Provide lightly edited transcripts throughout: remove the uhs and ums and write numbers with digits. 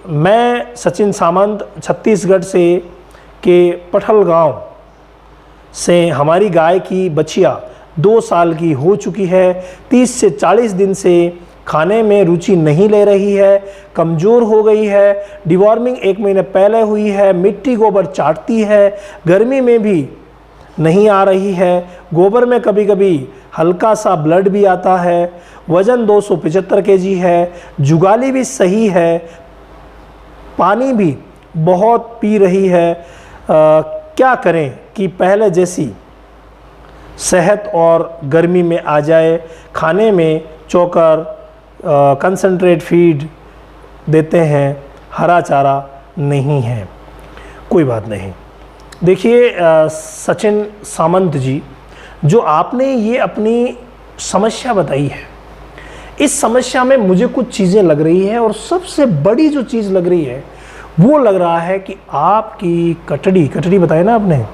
मैं सचिन सामंत छत्तीसगढ़ से के पठल गांव से हमारी गाय की बछिया 2 साल की हो चुकी है। 30 से 40 दिन से खाने में रुचि नहीं ले रही है, कमज़ोर हो गई है। डिवॉर्मिंग 1 महीने पहले हुई है। मिट्टी गोबर चाटती है, गर्मी में भी नहीं आ रही है। गोबर में कभी कभी हल्का सा ब्लड भी आता है। वज़न 275 kg है। जुगाली भी सही है, पानी भी बहुत पी रही है। क्या करें कि पहले जैसी सेहत और गर्मी में आ जाए। खाने में चोकर कंसंट्रेट फीड देते हैं, हरा चारा नहीं है। कोई बात नहीं। देखिए सचिन सामंत जी, जो आपने ये अपनी समस्या बताई है, इस समस्या में मुझे कुछ चीज़ें लग रही है और सबसे बड़ी जो चीज़ लग रही है वो लग रहा है कि आपकी कटड़ी बताए ना आपने,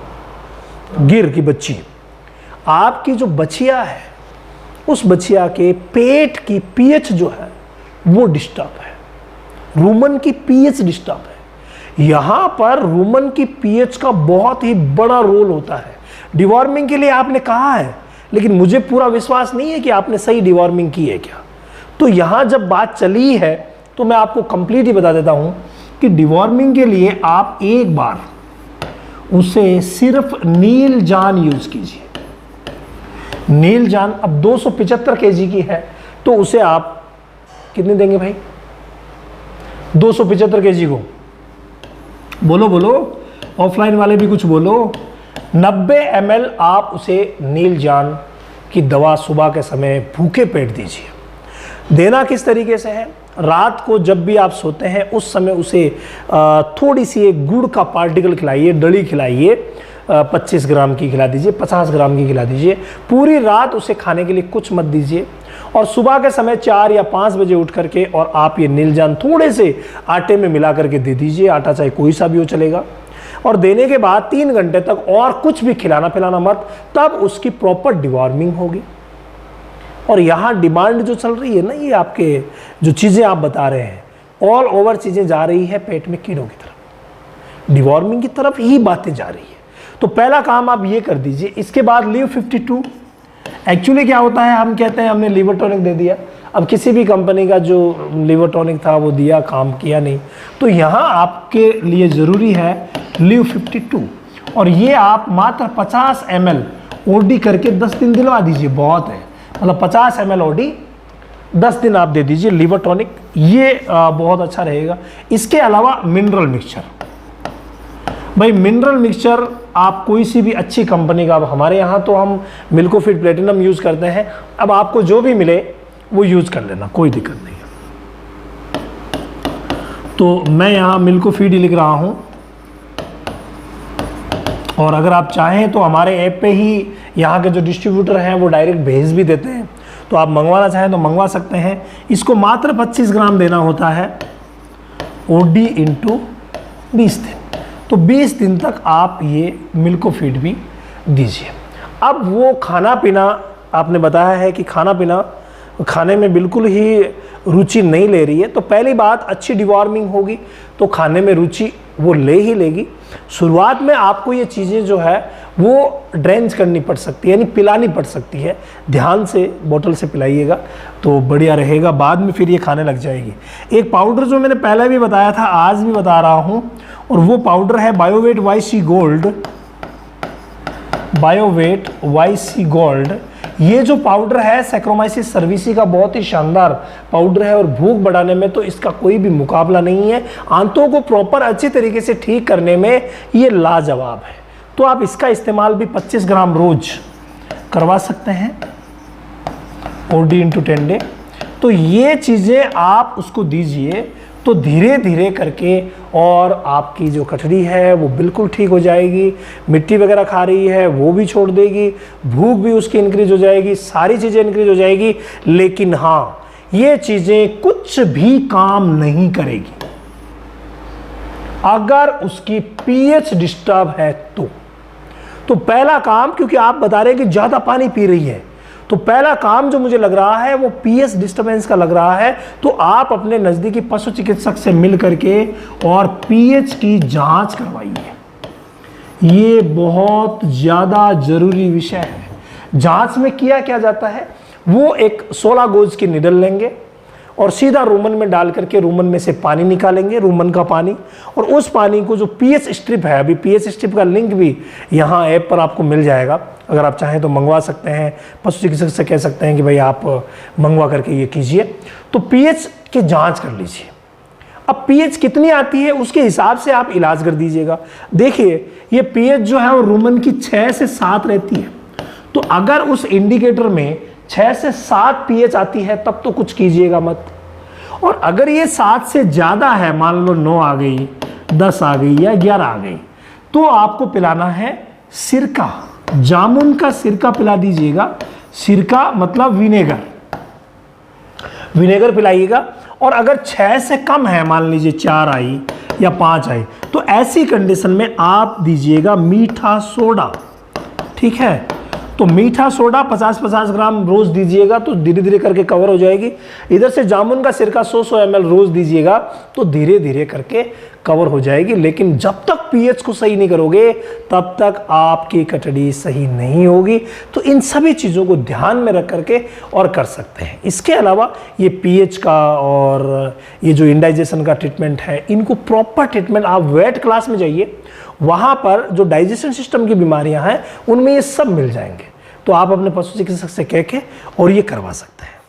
गिर की बच्ची, आपकी जो बछिया है उस बछिया के पेट की पीएच जो है वो डिस्टर्ब है। रूमन की पीएच डिस्टर्ब है। यहाँ पर रूमन की पीएच का बहुत ही बड़ा रोल होता है। डिवॉर्मिंग के लिए आपने कहा है, लेकिन मुझे पूरा विश्वास नहीं है कि आपने सही डिवॉर्मिंग की है क्या। तो यहाँ जब बात चली है तो मैं आपको कंप्लीट ही बता देता हूँ कि डिवॉर्मिंग के लिए आप एक बार उसे सिर्फ नील जान यूज कीजिए। नील जान अब 275 kg की है, तो उसे आप कितनी देंगे भाई? 275 kg को बोलो ऑफलाइन वाले भी कुछ बोलो। 90 ml आप उसे नील जान की दवा सुबह के समय भूखे पेट दीजिए। देना किस तरीके से है? रात को जब भी आप सोते हैं उस समय उसे थोड़ी सी एक गुड़ का पार्टिकल खिलाइए, डली खिलाइए। 25 ग्राम की खिला दीजिए, 50 ग्राम की खिला दीजिए। पूरी रात उसे खाने के लिए कुछ मत दीजिए और सुबह के समय 4 या 5 बजे उठ करके और आप ये नीलजान थोड़े से आटे में मिला करके दे दीजिए। आटा चाहे कोई सा भी हो चलेगा। और देने के बाद 3 घंटे तक और कुछ भी खिलाना पिलाना मत, तब उसकी प्रॉपर डिवॉर्मिंग होगी। और यहाँ डिमांड जो चल रही है ना, ये आपके जो चीज़ें आप बता रहे हैं, ऑल ओवर चीज़ें जा रही है पेट में कीड़ों की तरफ, डिवॉर्मिंग की तरफ ही बातें जा रही है। तो पहला काम आप ये कर दीजिए। इसके बाद लीव 52। एक्चुअली क्या होता है, हम कहते हैं हमने लीवर टॉनिक दे दिया, अब किसी भी कंपनी का जो लीवर टॉनिक था वो दिया, काम किया नहीं, तो यहाँ आपके लिए ज़रूरी है लीव 52। और ये आप मात्र 50 ml ओडी करके 10 दिन दिलवा दीजिए, बहुत है। मतलब 50 ml ओडी 10 दिन आप दे दीजिए लीवर टॉनिक, ये बहुत अच्छा रहेगा। इसके अलावा मिनरल मिक्सचर, भाई मिनरल मिक्सचर आप कोई सी भी अच्छी कंपनी का, अब हमारे यहाँ तो हम मिल्कोफिट प्लेटिनम यूज़ करते हैं। अब आपको जो भी मिले वो यूज़ कर लेना, कोई दिक्कत नहीं है। तो मैं यहाँ मिल्कोफिट ही लिख रहा हूँ। और अगर आप चाहें तो हमारे ऐप पे ही यहाँ के जो डिस्ट्रीब्यूटर हैं वो डायरेक्ट भेज भी देते हैं, तो आप मंगवाना चाहें तो मंगवा सकते हैं। इसको मात्र 25 ग्राम देना होता है ओडी इंटू 20 दिन। तो 20 दिन तक आप ये मिल्कोफिट भी दीजिए। अब वो खाना पीना आपने बताया है कि खाना पीना खाने में बिल्कुल ही रुचि नहीं ले रही है, तो पहली बात अच्छी डिवॉर्मिंग होगी तो खाने में रुचि वो ले ही लेगी। शुरुआत में आपको ये चीज़ें जो है वो ड्रेंच करनी पड़ सकती है, यानी पिलानी पड़ सकती है। ध्यान से बोतल से पिलाइएगा तो बढ़िया रहेगा, बाद में फिर ये खाने लग जाएगी। एक पाउडर जो मैंने पहले भी बताया था, आज भी बता रहा हूँ, और वो पाउडर है Biovet YC gold. Biovet YC gold, ये जो पाउडर है सैक्रोमाइसिस सर्विसी का बहुत ही शानदार पाउडर है और भूख बढ़ाने में तो इसका कोई भी मुकाबला नहीं है। आंतों को प्रॉपर अच्छी तरीके से ठीक करने में ये लाजवाब है। तो आप इसका इस्तेमाल भी 25 ग्राम रोज करवा सकते हैं OD इंटू 10 डे। तो ये चीज़ें आप उसको दीजिए तो धीरे धीरे करके और आपकी जो कटड़ी है वो बिल्कुल ठीक हो जाएगी। मिट्टी वगैरह खा रही है वो भी छोड़ देगी, भूख भी उसकी इंक्रीज हो जाएगी, सारी चीज़ें इंक्रीज हो जाएगी। लेकिन हाँ, ये चीज़ें कुछ भी काम नहीं करेगी अगर उसकी पीएच डिस्टर्ब है तो पहला काम, क्योंकि आप बता रहे हैं कि ज़्यादा पानी पी रही है, तो पहला काम जो मुझे लग रहा है वो पीएच डिस्टर्बेंस का लग रहा है। तो आप अपने नज़दीकी पशु चिकित्सक से मिल करके और पीएच की जांच करवाइए। ये बहुत ज़्यादा ज़रूरी विषय है। जांच में किया क्या जाता है, वो एक 16 गोज की निडल लेंगे और सीधा रूमन में डाल करके रूमन में से पानी निकालेंगे, रूमन का पानी, और उस पानी को जो पीएच स्ट्रिप है, अभी पीएच स्ट्रिप का लिंक भी यहाँ ऐप पर आपको मिल जाएगा, अगर आप चाहें तो मंगवा सकते हैं, पशु चिकित्सक से कह सकते हैं कि भाई आप मंगवा करके ये कीजिए। तो पीएच की जांच कर लीजिए। अब पीएच कितनी आती है उसके हिसाब से आप इलाज कर दीजिएगा। देखिए ये पीएच जो है वो रूमन की 6 से 7 रहती है, तो अगर उस इंडिकेटर में 6 से 7 पीएच आती है तब तो कुछ कीजिएगा मत। और अगर ये 7 से ज़्यादा है, मान लो 9 आ गई, 10 आ गई या 11 आ गई, तो आपको पिलाना है सिरका, जामुन का सिरका पिला दीजिएगा। सिरका मतलब विनेगर, विनेगर पिलाइएगा। और अगर 6 से कम है, मान लीजिए 4 आई या 5 आई, तो ऐसी कंडीशन में आप दीजिएगा मीठा सोडा। ठीक है, तो मीठा सोडा 50-50 ग्राम रोज दीजिएगा तो धीरे धीरे करके कवर हो जाएगी। इधर से जामुन का सिरका 100 ml रोज दीजिएगा तो धीरे धीरे करके कवर हो जाएगी। लेकिन जब तक पीएच को सही नहीं करोगे तब तक आपकी कटड़ी सही नहीं होगी। तो इन सभी चीज़ों को ध्यान में रख करके और कर सकते हैं। इसके अलावा ये पीएच का और ये जो इंडाइजेशन का ट्रीटमेंट है, इनको प्रॉपर ट्रीटमेंट, आप वेट क्लास में जाइए, वहाँ पर जो डाइजेशन सिस्टम की बीमारियाँ हैं उनमें ये सब मिल जाएंगे। तो आप अपने पशु चिकित्सक से कह के और ये करवा सकते हैं।